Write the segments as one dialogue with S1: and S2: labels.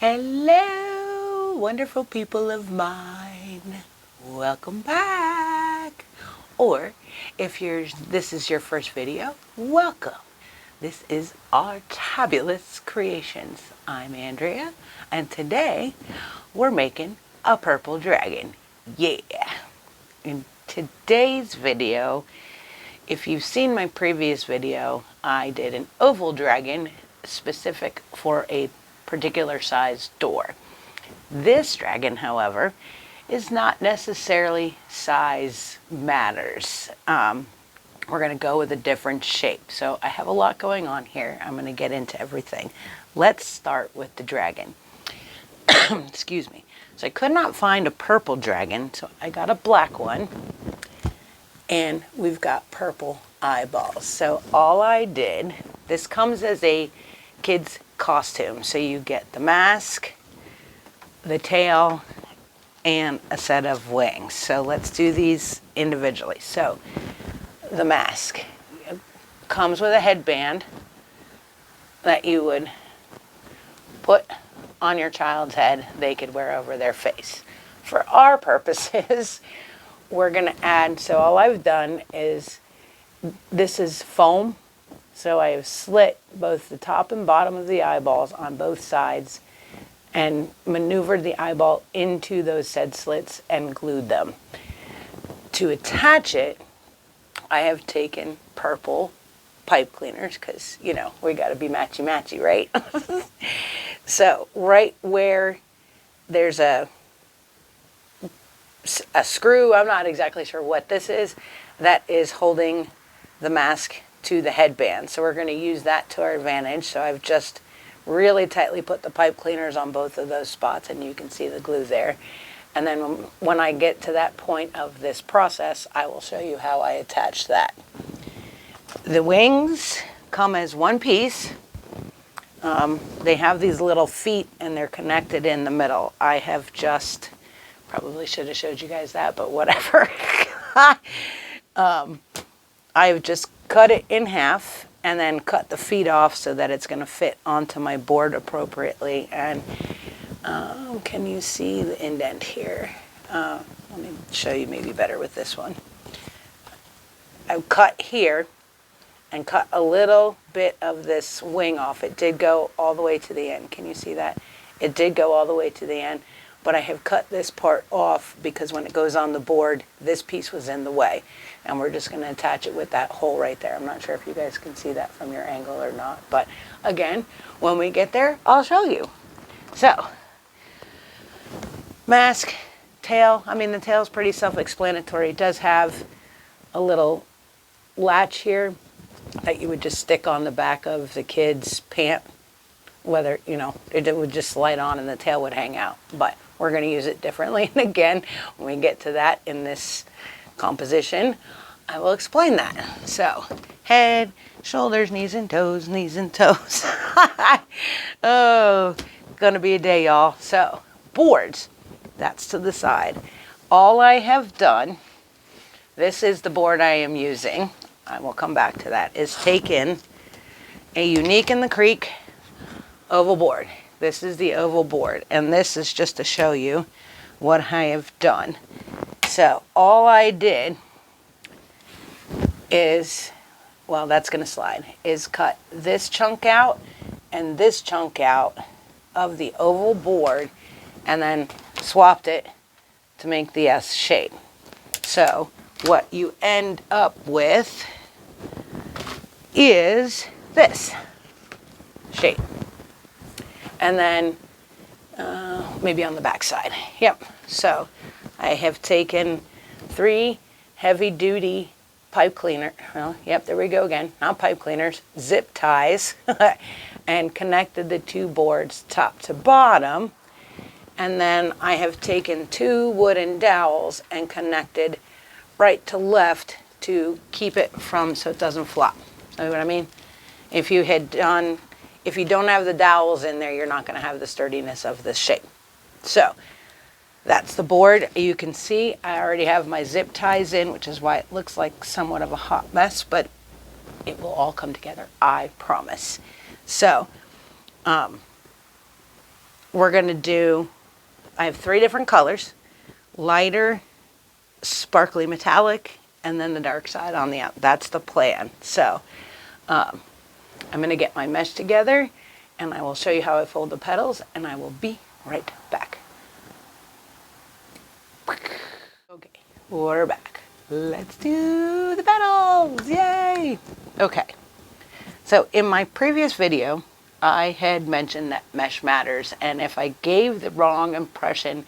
S1: Hello, wonderful people of mine. Welcome back. Or if this is your first video, welcome. This is ARTabulus Creations. I'm Andrea, and today we're making a purple dragon. Yeah. In today's video, if you've seen my previous video, I did an oval dragon specific for a particular size door. This dragon, however, is not necessarily size matters. We're going to go with a different shape. So I have a lot going on here. I'm going to get into everything. Let's start with the dragon. Excuse me. So I could not find a purple dragon, so I got a black one. And we've got purple eyeballs. So all I did, this comes as a kid's costume. So you get the mask, the tail, and a set of wings. So let's do these individually. So the mask comes with a headband that you would put on your child's head. They could wear over their face. For our purposes, we're going to add, so all I've done is, this is foam. So I have slit both the top and bottom of the eyeballs on both sides and maneuvered the eyeball into those said slits and glued them. To attach it, I have taken purple pipe cleaners because, you know, we got to be matchy-matchy, right? So right where there's a screw, I'm not exactly sure what this is, that is holding the mask to the headband. So we're going to use that to our advantage. So I've just really tightly put the pipe cleaners on both of those spots, and you can see the glue there. And then when I get to that point of this process, I will show you how I attach that. The wings come as one piece. They have these little feet and they're connected in the middle. I have just, probably should have showed you guys that, but whatever. I've just cut it in half and then cut the feet off so that it's going to fit onto my board appropriately. And can you see the indent here? Let me show you maybe better with this one. I've cut here and cut a little bit of this wing off. It did go all the way to the end. Can you see that? It did go all the way to the end, but I have cut this part off because when it goes on the board, this piece was in the way. And we're just going to attach it with that hole right there. I'm not sure if you guys can see that from your angle or not. But again, when we get there, I'll show you. So, mask, tail. I mean, the tail's pretty self-explanatory. It does have a little latch here that you would just stick on the back of the kid's pant. Whether, you know, it would just slide on and the tail would hang out. But we're going to use it differently. And again, when we get to that in this composition, I will explain that. So, head, shoulders, knees and toes, knees and toes. Oh, gonna be a day, y'all. So, boards, that's to the side. All I have done, this is the board I am using, I will come back to that, is taken a Unique in the Creek oval board. This is the oval board, and this is just to show you what I have done. So all I did is, well, that's going to slide, is cut this chunk out and this chunk out of the oval board and then swapped it to make the S shape. So what you end up with is this shape. And then maybe on the back side. Yep. So I have taken 3 heavy-duty pipe cleaner, well, yep, there we go again, not pipe cleaners, zip ties, and connected the 2 boards top to bottom. And then I have taken 2 wooden dowels and connected right to left to keep it from, so it doesn't flop. You know what I mean? If you don't have the dowels in there, you're not going to have the sturdiness of this shape. So that's the board. You can see I already have my zip ties in, which is why it looks like somewhat of a hot mess, but it will all come together, I promise. So we're going to do, I have 3 different colors: lighter, sparkly metallic, and then the dark side on the out. That's the plan. So I'm going to get my mesh together, and I will show you how I fold the petals, and I will be right back. Okay, we're back. Let's do the petals. Yay! Okay, so in my previous video, I had mentioned that mesh matters, and if I gave the wrong impression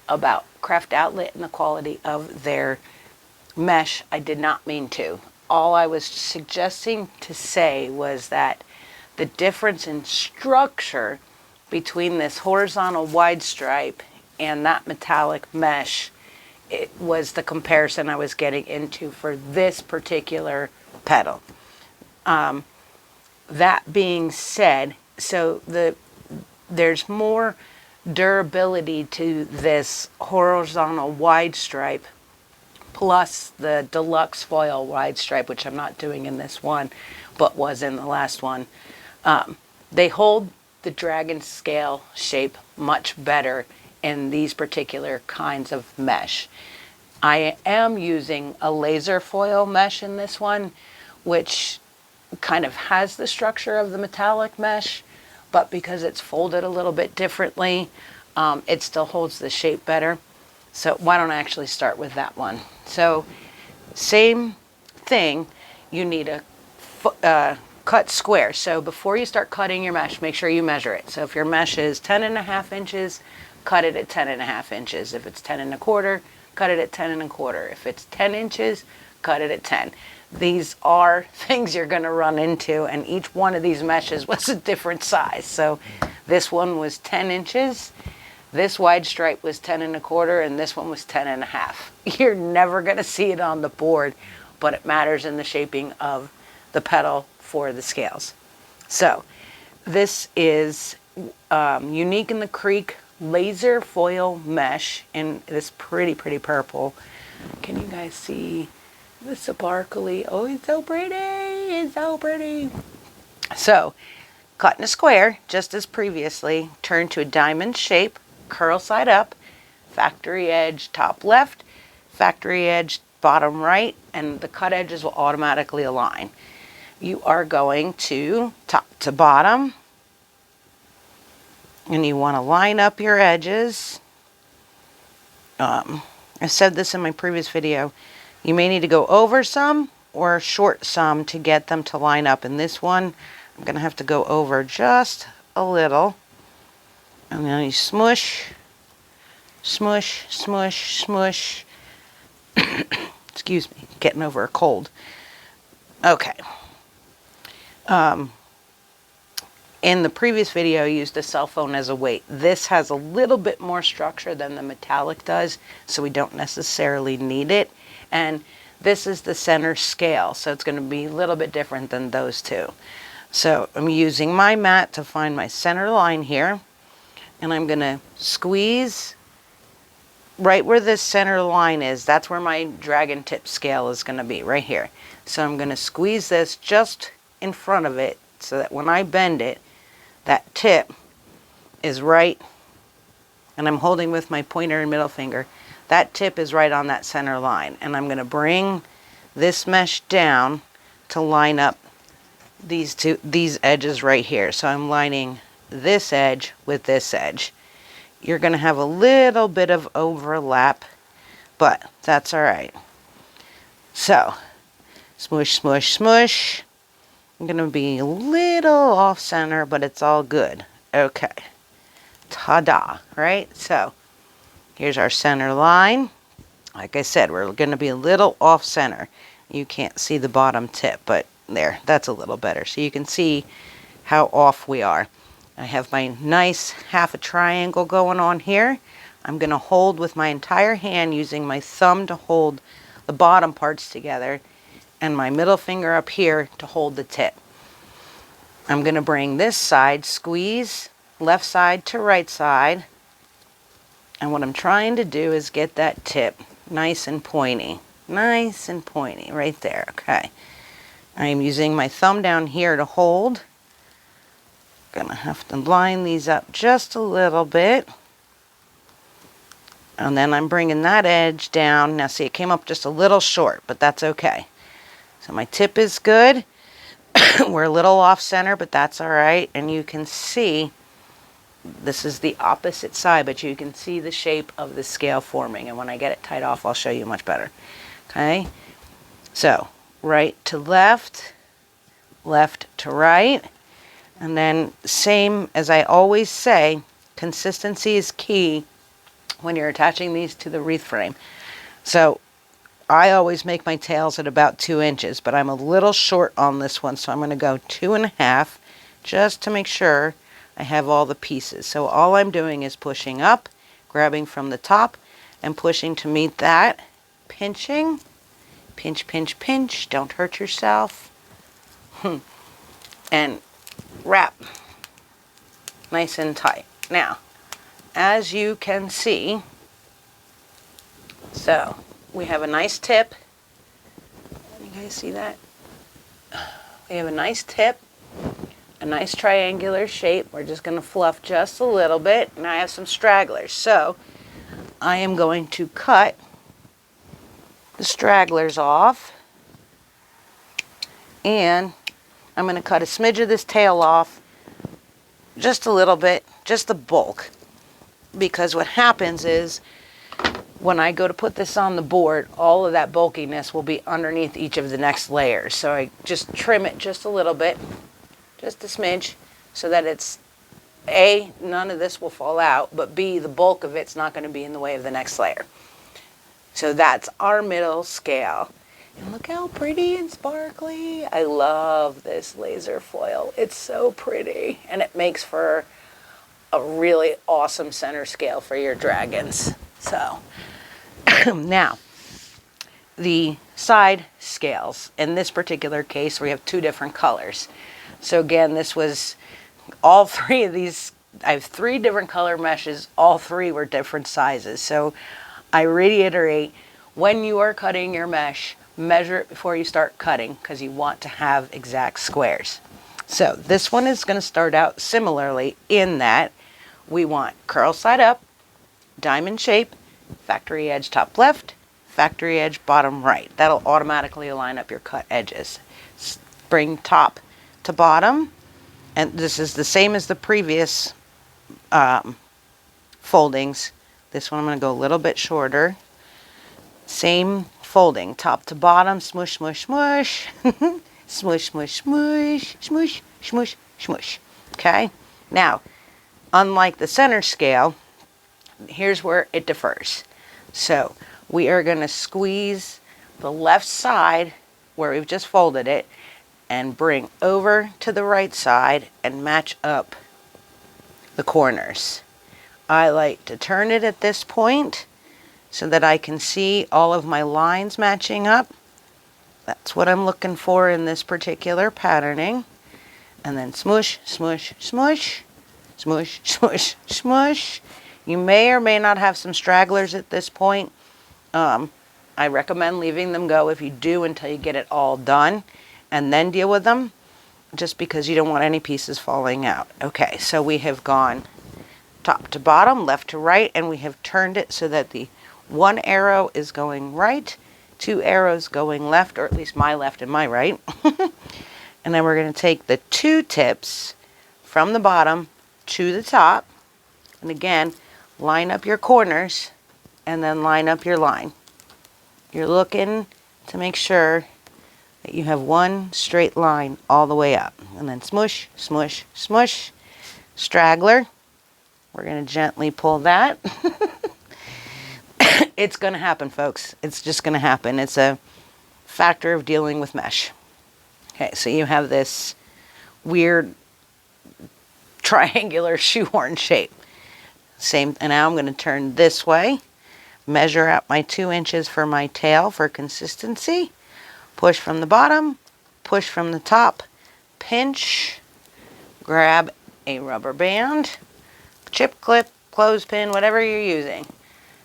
S1: about Craft Outlet and the quality of their mesh, I did not mean to. All I was suggesting to say was that the difference in structure between this horizontal wide stripe and that metallic mesh, it was the comparison I was getting into for this particular petal. That being said, so there's more durability to this horizontal wide stripe plus the deluxe foil wide stripe, which I'm not doing in this one, but was in the last one. They hold the dragon scale shape much better in these particular kinds of mesh. I am using a laser foil mesh in this one, which kind of has the structure of the metallic mesh, but because it's folded a little bit differently, it still holds the shape better. So why don't I actually start with that one? So same thing, you need a cut square. So before you start cutting your mesh, make sure you measure it. So if your mesh is 10.5 inches, cut it at 10.5 inches. If it's 10.25, cut it at 10.25. If it's 10 inches, cut it at 10. These are things you're going to run into, and each one of these meshes was a different size. So this one was 10 inches, this wide stripe was 10.25, and this one was 10.5. You're never going to see it on the board, but it matters in the shaping of the petal for the scales. So this is Unique in the Creek laser foil mesh in this pretty purple. Can you guys see the sparkly? Oh, it's so pretty. It's so pretty. So cut in a square just as previously, turn to a diamond shape, curl side up, factory edge top left, factory edge bottom right, and the cut edges will automatically align. You are going to top to bottom, and you want to line up your edges. I said this in my previous video. You may need to go over some or short some to get them to line up. In this one, I'm going to have to go over just a little. And then you smush, smush, smush, smush. Excuse me, getting over a cold. Okay. In the previous video, I used a cell phone as a weight. This has a little bit more structure than the metallic does, so we don't necessarily need it. And this is the center scale, so it's going to be a little bit different than those two. So I'm using my mat to find my center line here, and I'm going to squeeze right where this center line is. That's where my dragon tip scale is going to be, right here. So I'm going to squeeze this just in front of it so that when I bend it, that tip is right, and I'm holding with my pointer and middle finger. That tip is right on that center line, and I'm going to bring this mesh down to line up these edges right here. So I'm lining this edge with this edge. You're going to have a little bit of overlap, but that's all right. So smush, smush, smush. I'm going to be a little off center, but it's all good. Okay. Ta-da, right? So here's our center line. Like I said, we're going to be a little off center. You can't see the bottom tip, but there, that's a little better. So you can see how off we are. I have my nice half a triangle going on here. I'm going to hold with my entire hand using my thumb to hold the bottom parts together and my middle finger up here to hold the tip. I'm going to bring this side, squeeze left side to right side, and what I'm trying to do is get that tip nice and pointy right there. Okay, I am using my thumb down here to hold. Gonna have to line these up just a little bit. And then I'm bringing that edge down. Now see, it came up just a little short, but that's okay. So my tip is good. We're a little off center, but that's all right. And you can see, this is the opposite side, but you can see the shape of the scale forming. And when I get it tied off, I'll show you much better. Okay, so right to left, left to right. And then same as I always say, consistency is key when you're attaching these to the wreath frame. So I always make my tails at about 2 inches, but I'm a little short on this one, so I'm going to go 2.5 just to make sure I have all the pieces. So all I'm doing is pushing up, grabbing from the top, and pushing to meet that, pinching, pinch, pinch, pinch, don't hurt yourself, and wrap nice and tight. Now, as you can see, so we have a nice tip. You guys see that? We have a nice tip, a nice triangular shape. We're just going to fluff just a little bit, and I have some stragglers. So I am going to cut the stragglers off, and I'm going to cut a smidge of this tail off, just a little bit, just the bulk, because what happens is when I go to put this on the board, all of that bulkiness will be underneath each of the next layers. So I just trim it just a little bit, just a smidge, so that it's A, none of this will fall out, but B, the bulk of it's not going to be in the way of the next layer. So that's our middle scale. And look how pretty and sparkly. I love this laser foil. It's so pretty. And it makes for a really awesome center scale for your dragons. So now, the side scales. In this particular case, we have 2 different colors. So again, this was all 3 of these. I have 3 different color meshes. All 3 were different sizes. So I reiterate, when you are cutting your mesh, measure it before you start cutting, because you want to have exact squares. So this one is going to start out similarly in that we want curl side up, diamond shape, factory edge top left, factory edge bottom right. That'll automatically line up your cut edges. Bring top to bottom, and this is the same as the previous foldings. This one I'm going to go a little bit shorter. Same folding, top to bottom, smush, smush, smush, smush, smush, smush, smush, smush, smush. Okay? Now, unlike the center scale, here's where it differs. So, we are going to squeeze the left side where we've just folded it and bring over to the right side and match up the corners. I like to turn it at this point so that I can see all of my lines matching up. That's what I'm looking for in this particular patterning. And then smush, smush, smush, smush, smush, smush. You may or may not have some stragglers at this point. I recommend leaving them go if you do until you get it all done, and then deal with them, just because you don't want any pieces falling out. Okay, so we have gone top to bottom, left to right, and we have turned it so that the 1 arrow is going right, 2 arrows going left, or at least my left and my right. And then we're going to take the 2 tips from the bottom to the top, and again, line up your corners, and then line up your line. You're looking to make sure that you have one straight line all the way up. And then smush, smush, smush, straggler. We're going to gently pull that. It's going to happen, folks. It's just going to happen. It's a factor of dealing with mesh. Okay, so you have this weird triangular shoehorn shape. Same, and now I'm going to turn this way. Measure out my 2 inches for my tail for consistency. Push from the bottom, push from the top, pinch, grab a rubber band, chip clip, clothespin, whatever you're using,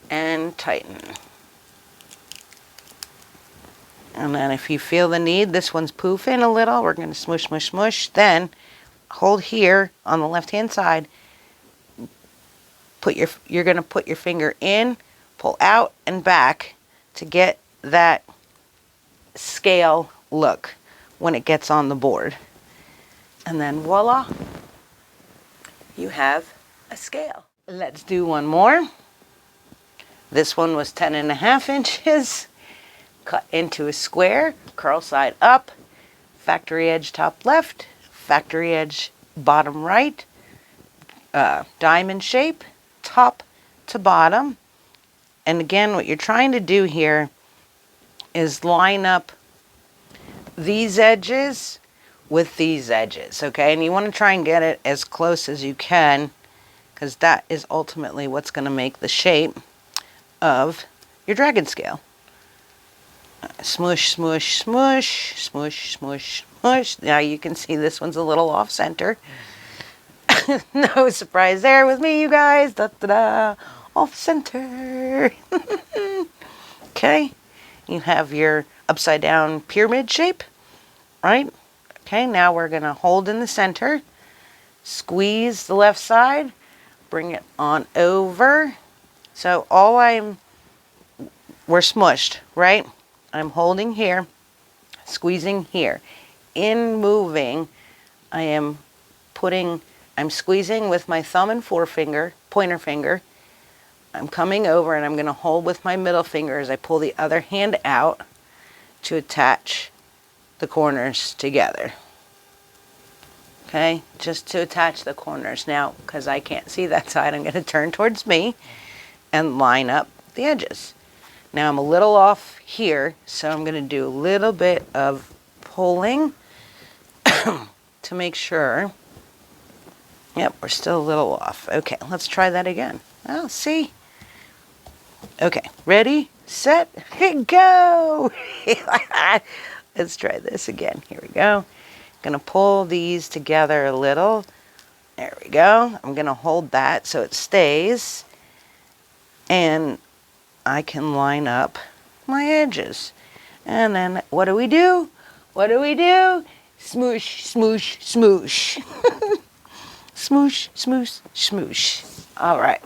S1: and tighten. And then if you feel the need, this one's poofing a little, we're going to smush, smush, smush. Then hold here on the left hand side, you're going to put your finger in, pull out and back to get that scale look when it gets on the board. And then voila, you have a scale. Let's do one more. This one was 10.5 inches. Cut into a square, curl side up, factory edge top left, factory edge bottom right, diamond shape, top to bottom. And again, what you're trying to do here is line up these edges with these edges, okay? And you want to try and get it as close as you can, because that is ultimately what's going to make the shape of your dragon scale. Smush, smush, smush, smush, smush, smush. Now you can see this one's a little off center. No surprise there with me, you guys. Da, da, da. Off center. Okay. You have your upside down pyramid shape, right? Okay, now we're going to hold in the center. Squeeze the left side. Bring it on over. So we're smushed, right? I'm holding here, squeezing here. In moving, I'm squeezing with my thumb and forefinger, pointer finger. I'm coming over and I'm going to hold with my middle finger as I pull the other hand out to attach the corners together. Okay, just to attach the corners. Now, because I can't see that side, I'm going to turn towards me and line up the edges. Now I'm a little off here, so I'm going to do a little bit of pulling to make sure. Yep, we're still a little off. Okay, let's try that again. Oh, see? Okay, ready, set, go! Let's try this again. Here we go. Going to pull these together a little. There we go. I'm going to hold that so it stays. And I can line up my edges. And then what do we do? What do we do? Smoosh, smoosh, smoosh. Smoosh, smoosh, smoosh. All right.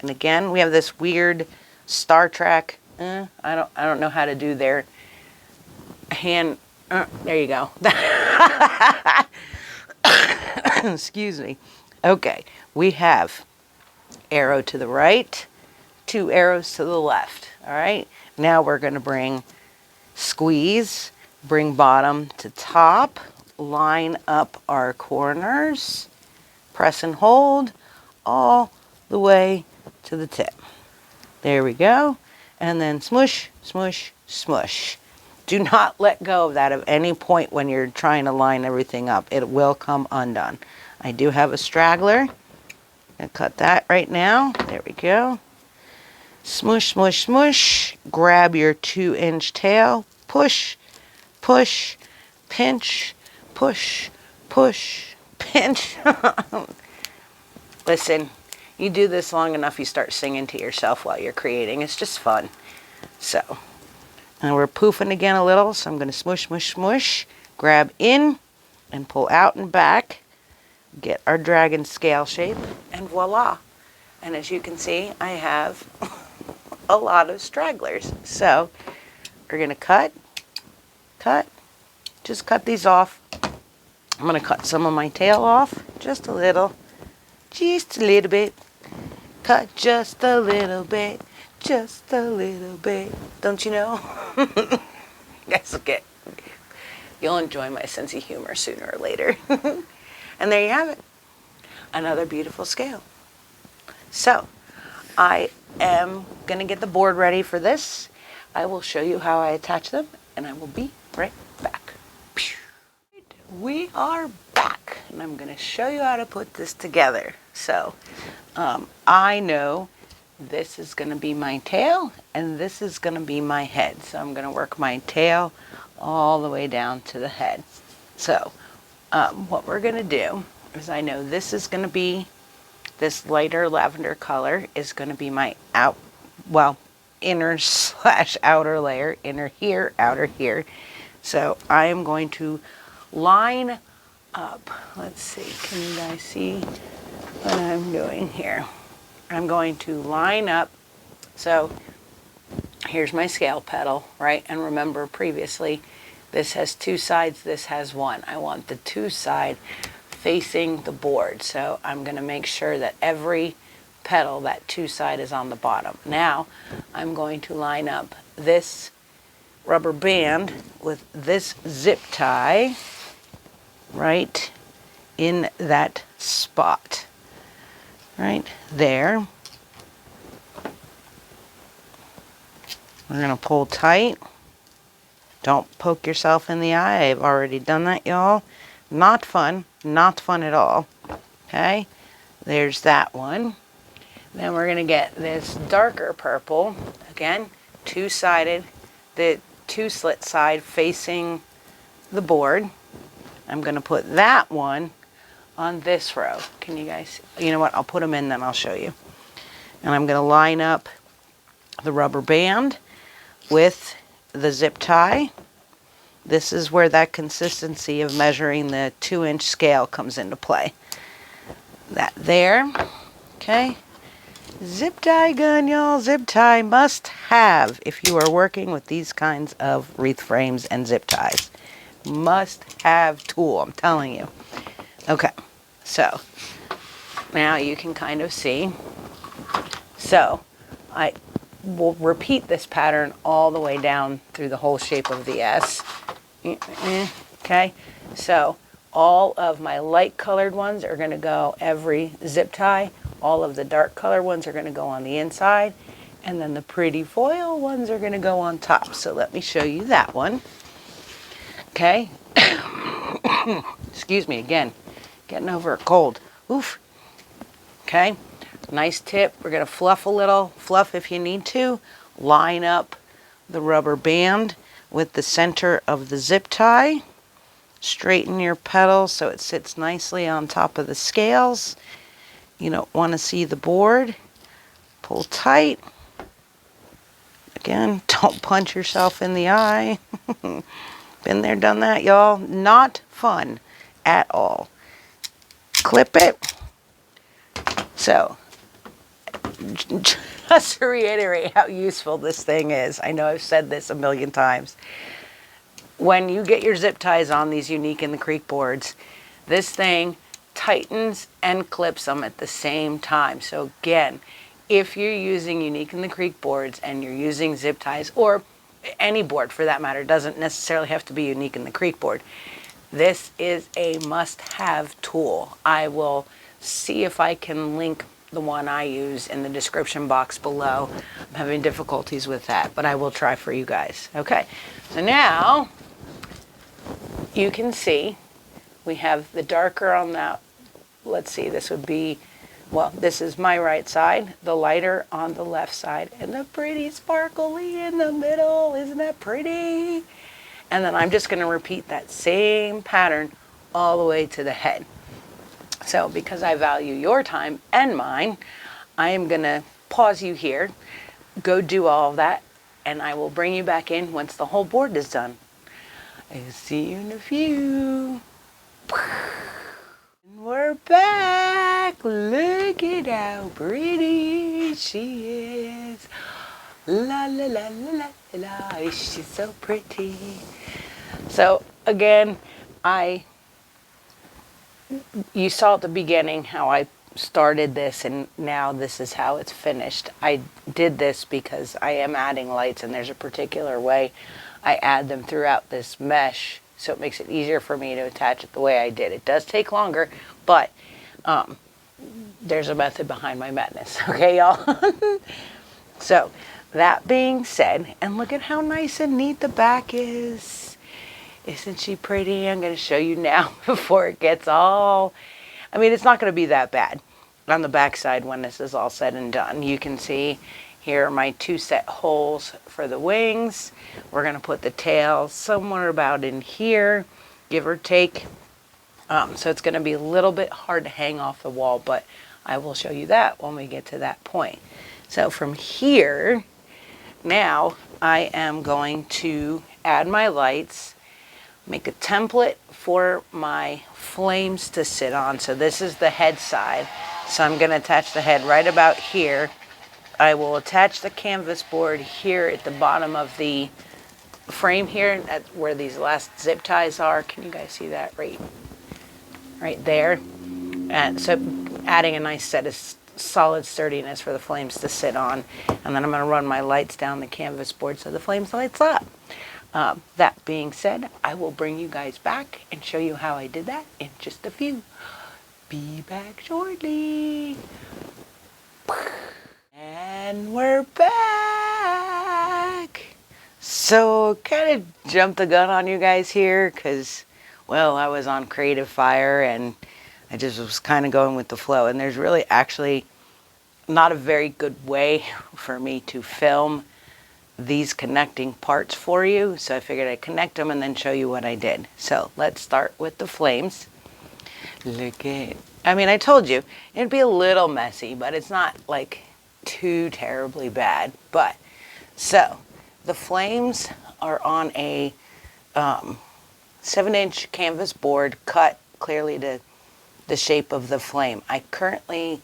S1: And again, we have this weird Star Trek. I don't know how to do their hand. There you go. Excuse me. Okay. We have arrow to the right, 2 arrows to the left. All right. Now we're going to squeeze, bring bottom to top, line up our corners, press and hold all the way to the tip. There we go. And then smush, smush, smush. Do not let go of that at any point when you're trying to line everything up. It will come undone. I do have a straggler. I'll cut that right now. There we go. Smush, smush, smush. Grab your 2-inch tail. Push, push, pinch, push, push, pinch. Listen, you do this long enough, you start singing to yourself while you're creating. It's just fun. So, and we're poofing again a little, so I'm going to smush, smush, smush. Grab in and pull out and back. Get our dragon scale shape, and voila. And as you can see, I have a lot of stragglers. So we're going to cut, just cut these off. I'm going to cut some of my tail off, just a little bit. Cut just a little bit, just a little bit. Don't you know? Guys, you'll enjoy my sense of humor sooner or later. And there you have it. Another beautiful scale. So, I am going to get the board ready for this. I will show you how I attach them, and I will be right back. We are back, and I'm going to show you how to put this together. So, I know this is going to be my tail, and this is going to be my head. So I'm going to work my tail all the way down to the head. So, what we're going to do is, I know this is going to be, this lighter lavender color is going to be my inner / outer layer. Inner here, outer here. So I am going to line up. Let's see, can you guys see what I'm doing here? I'm going to line up. So here's my scale petal, right? And remember previously, this has two sides, this has one. I want the two side facing the board. So I'm going to make sure that every petal, that two side, is on the bottom. Now I'm going to line up this rubber band with this zip tie right in that spot, right there. We're going to pull tight. Don't poke yourself in the eye. I've already done that, y'all. Not fun. Not fun at all. Okay, there's that one. Then we're going to get this darker purple. Again, two-sided, the two slit side facing the board. I'm going to put that one on this row. Can you guys, you know what, I'll put them in, then I'll show you. And I'm going to line up the rubber band with the zip tie. This is where that consistency of measuring the 2-inch scale comes into play. That there, okay. Zip tie gun, y'all. Zip tie must have if you are working with these kinds of wreath frames and zip ties. Must have tool, I'm telling you. Okay, so now you can kind of see. So I will repeat this pattern all the way down through the whole shape of the S. Okay, so all of my light colored ones are going to go every zip tie. All of the dark colored ones are going to go on the inside. And then the pretty foil ones are going to go on top. So let me show you that one. Okay. Excuse me again. Getting over a cold. Oof. Okay. Nice tip. We're going to fluff a little. Fluff if you need to. Line up the rubber band with the center of the zip tie. Straighten your petal so it sits nicely on top of the scales. You don't want to see the board. Pull tight. Again, don't punch yourself in the eye. Been there, done that, y'all. Not fun at all. Clip it. So, just to reiterate how useful this thing is. I know I've said this a million times. When you get your zip ties on these Unique in the Creek boards, this thing tightens and clips them at the same time. So again, if you're using Unique in the Creek boards and you're using zip ties, or any board for that matter, doesn't necessarily have to be Unique in the Creek board, this is a must-have tool. I will see if I can link the one I use in the description box below. I'm having difficulties with that, but I will try for you guys. Okay, so now you can see we have the darker on that. Let's see, this would be, well, this is my right side, the lighter on the left side, and the pretty sparkly in the middle. Isn't that pretty? And then I'm just going to repeat that same pattern all the way to the head. So because I value your time and mine, I am going to pause you here, go do all of that, and I will bring you back in once the whole board is done. I'll see you in a few. We're back. Look at how pretty she is. La la la la la la. She's so pretty. So again, you saw at the beginning how I started this, and now this is how it's finished. I did this because I am adding lights, and there's a particular way I add them throughout this mesh, so it makes it easier for me to attach it the way I did. It does take longer, but there's a method behind my madness. Okay, y'all? So, that being said, and look at how nice and neat the back is. Isn't she pretty? I'm going to show you now before it gets all... I mean, it's not going to be that bad on the back side when this is all said and done. You can see here are my 2 set holes for the wings. We're going to put the tail somewhere about in here, give or take. So it's going to be a little bit hard to hang off the wall, but I will show you that when we get to that point. So from here, now I am going to add my lights. make a template for my flames to sit on. So this is the head side. So I'm going to attach the head right about here. I will attach the canvas board here at the bottom of the frame here, that's where these last zip ties are. Can you guys see that right there? And so adding a nice set of solid sturdiness for the flames to sit on. And then I'm going to run my lights down the canvas board so the flames lights up. That being said, I will bring you guys back and show you how I did that in just a few. Be back shortly. And we're back. So kind of jumped the gun on you guys here because, well, I was on creative fire and I just was kind of going with the flow. And there's really actually not a very good way for me to film these connecting parts for you. So I figured I'd connect them and then show you what I did. So let's start with the flames. Look at, I mean, I told you it'd be a little messy, but it's not like too terribly bad. But so the flames are on a 7-inch canvas board cut clearly to the shape of the flame. I currently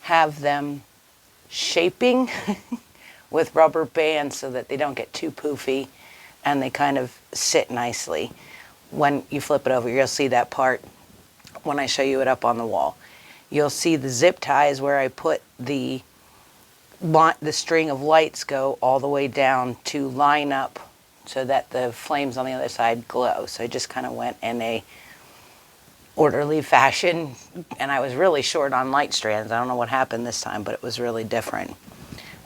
S1: have them shaping with rubber bands so that they don't get too poofy and they kind of sit nicely. When you flip it over, you'll see that part when I show you it up on the wall. You'll see the zip ties where I put the string of lights go all the way down to line up so that the flames on the other side glow. So I just kind of went in a orderly fashion, and I was really short on light strands. I don't know what happened this time, but it was really different.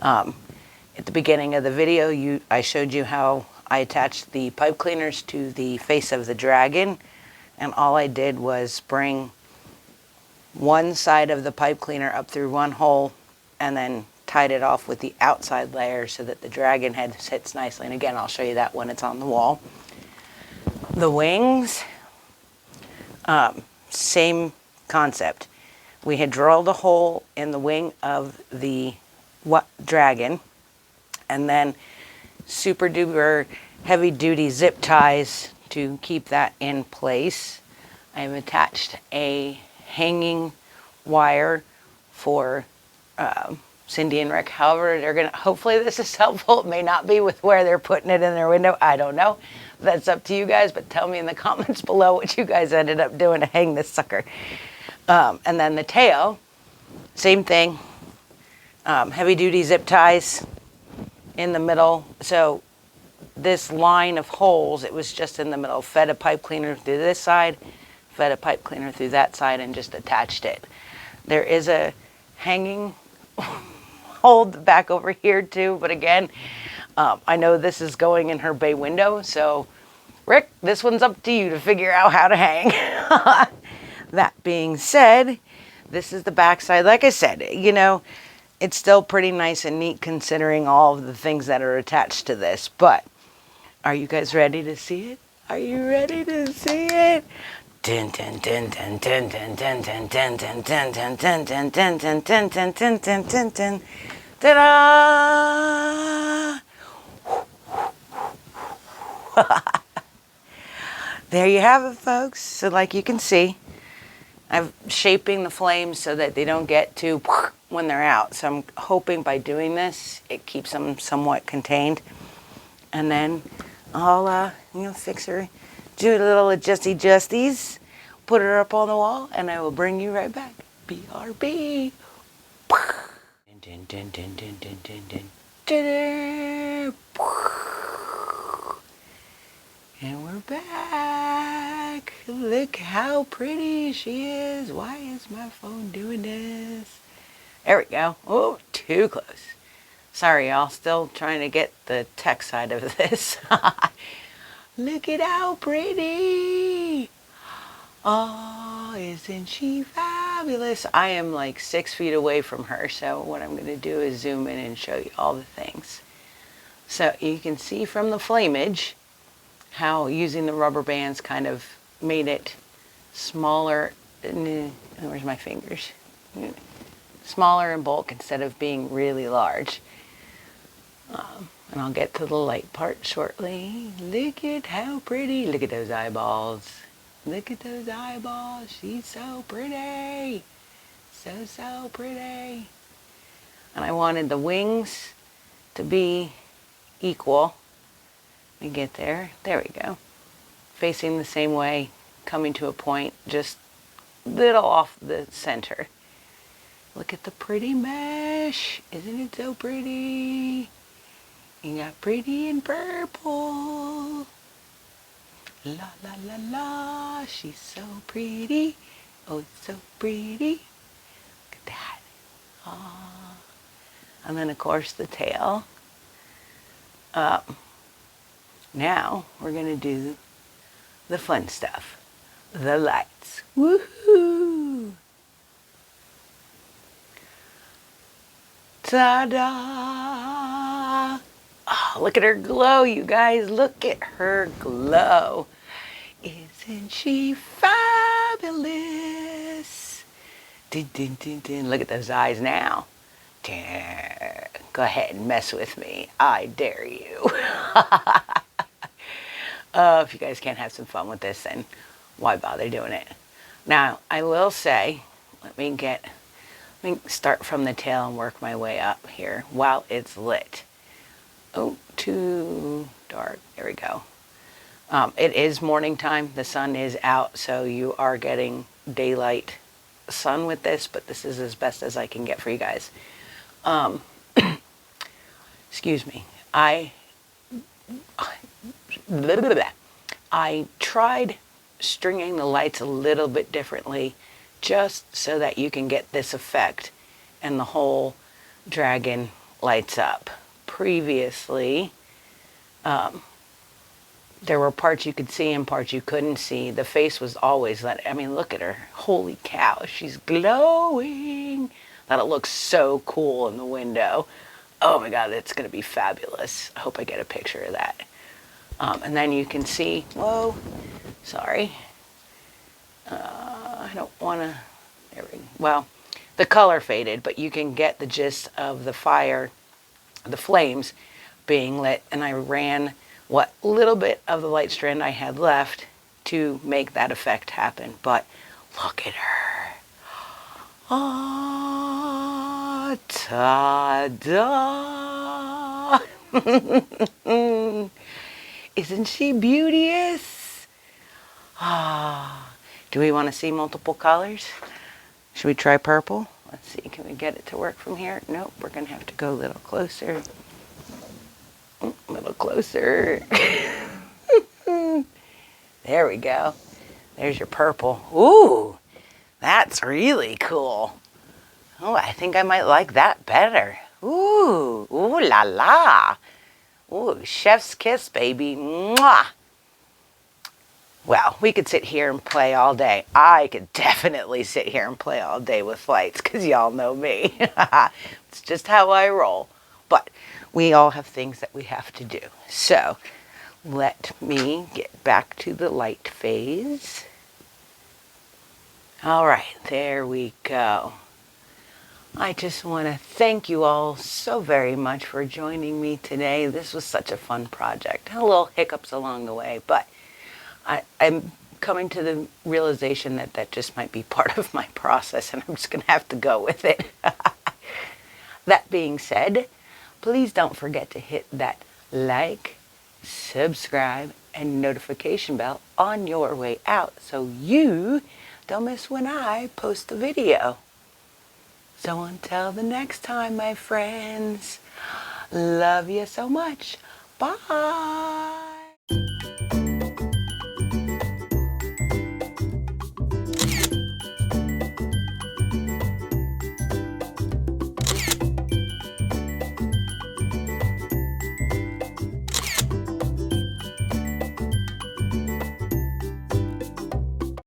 S1: At the beginning of the video, I showed you how I attached the pipe cleaners to the face of the dragon, and all I did was bring one side of the pipe cleaner up through one hole and then tied it off with the outside layer so that the dragon head sits nicely. And again, I'll show you that when it's on the wall. The wings, same concept. We had drilled a hole in the wing of the dragon and then super duper heavy duty zip ties to keep that in place. I have attached a hanging wire for Cindy and Rick. However, they're gonna, hopefully this is helpful. It may not be with where they're putting it in their window. I don't know. That's up to you guys, but tell me in the comments below what you guys ended up doing to hang this sucker. And then the tail, same thing. Heavy duty zip ties in the middle. So this line of holes, it was just in the middle. Fed a pipe cleaner through this side, fed a pipe cleaner through that side, and just attached it. There is a hanging hold back over here too, but again, I know this is going in her bay window, so Rick, this one's up to you to figure out how to hang. That being said, this is the back side. Like I said, you know, it's still pretty nice and neat considering all of the things that are attached to this, but are you guys ready to see it? Are you ready to see it? Ta-da! There you have it, folks. So like you can see, I'm shaping the flames so that they don't get too when they're out. So I'm hoping by doing this, it keeps them somewhat contained. And then I'll, fix her, do a little adjusties, put her up on the wall, and I will bring you right back. BRB. And we're back. Look how pretty she is. Why is my phone doing this? There we go. Oh, too close. Sorry, y'all. Still trying to get the tech side of this. Look at how pretty. Oh, isn't she fabulous? I am like 6 feet away from her. So what I'm going to do is zoom in and show you all the things. So you can see from the flamage how using the rubber bands kind of made it smaller. Where's my fingers? Smaller in bulk instead of being really large. And I'll get to the light part shortly. Look at how pretty. Look at those eyeballs. Look at those eyeballs. She's so pretty. So, so pretty. And I wanted the wings to be equal. Let me get there. There we go. Facing the same way, coming to a point just little off the center. Look at the pretty mesh. Isn't it so pretty? You got pretty and purple. La la la la. She's so pretty. Oh, it's so pretty. Look at that. Ah. And then of course the tail. Now we're gonna do the fun stuff. The lights. Woohoo! Ta-da! Oh, look at her glow, you guys. Look at her glow. Isn't she fabulous? Dun, dun, dun, dun. Look at those eyes now. Go ahead and mess with me. I dare you. If you guys can't have some fun with this, then why bother doing it? Now, I will say, let me start from the tail and work my way up here while it's lit. Oh, too dark. There we go. It is morning time. The sun is out, so you are getting daylight sun with this, but this is as best as I can get for you guys. Excuse me. I tried stringing the lights a little bit differently just so that you can get this effect and the whole dragon lights up. Previously, there were parts you could see and parts you couldn't see. The face was always I mean, look at her. Holy cow, she's glowing. That'll look so cool in the window. Oh my God, it's going to be fabulous. I hope I get a picture of that. And then you can see, whoa, sorry. I don't want to, well, the color faded, but you can get the gist of the fire, the flames being lit. And I ran what little bit of the light strand I had left to make that effect happen. But look at her. Ah, ta-da! Isn't she beauteous? Ah, do we want to see multiple colors? Should we try purple? Let's see, can we get it to work from here? Nope, we're going to have to go a little closer. A little closer. There we go. There's your purple. Ooh, that's really cool. Oh, I think I might like that better. Ooh, ooh la la. Ooh, chef's kiss, baby. Mwah. Well, we could sit here and play all day. I could definitely sit here and play all day with lights because y'all know me. It's just how I roll. But we all have things that we have to do. So let me get back to the light phase. All right, there we go. I just want to thank you all so very much for joining me today. This was such a fun project. Had a little hiccups along the way, but I'm coming to the realization that that just might be part of my process, and I'm just going to have to go with it. That being said, please don't forget to hit that like, subscribe, and notification bell on your way out so you don't miss when I post a video. So until the next time, my friends, love you so much. Bye.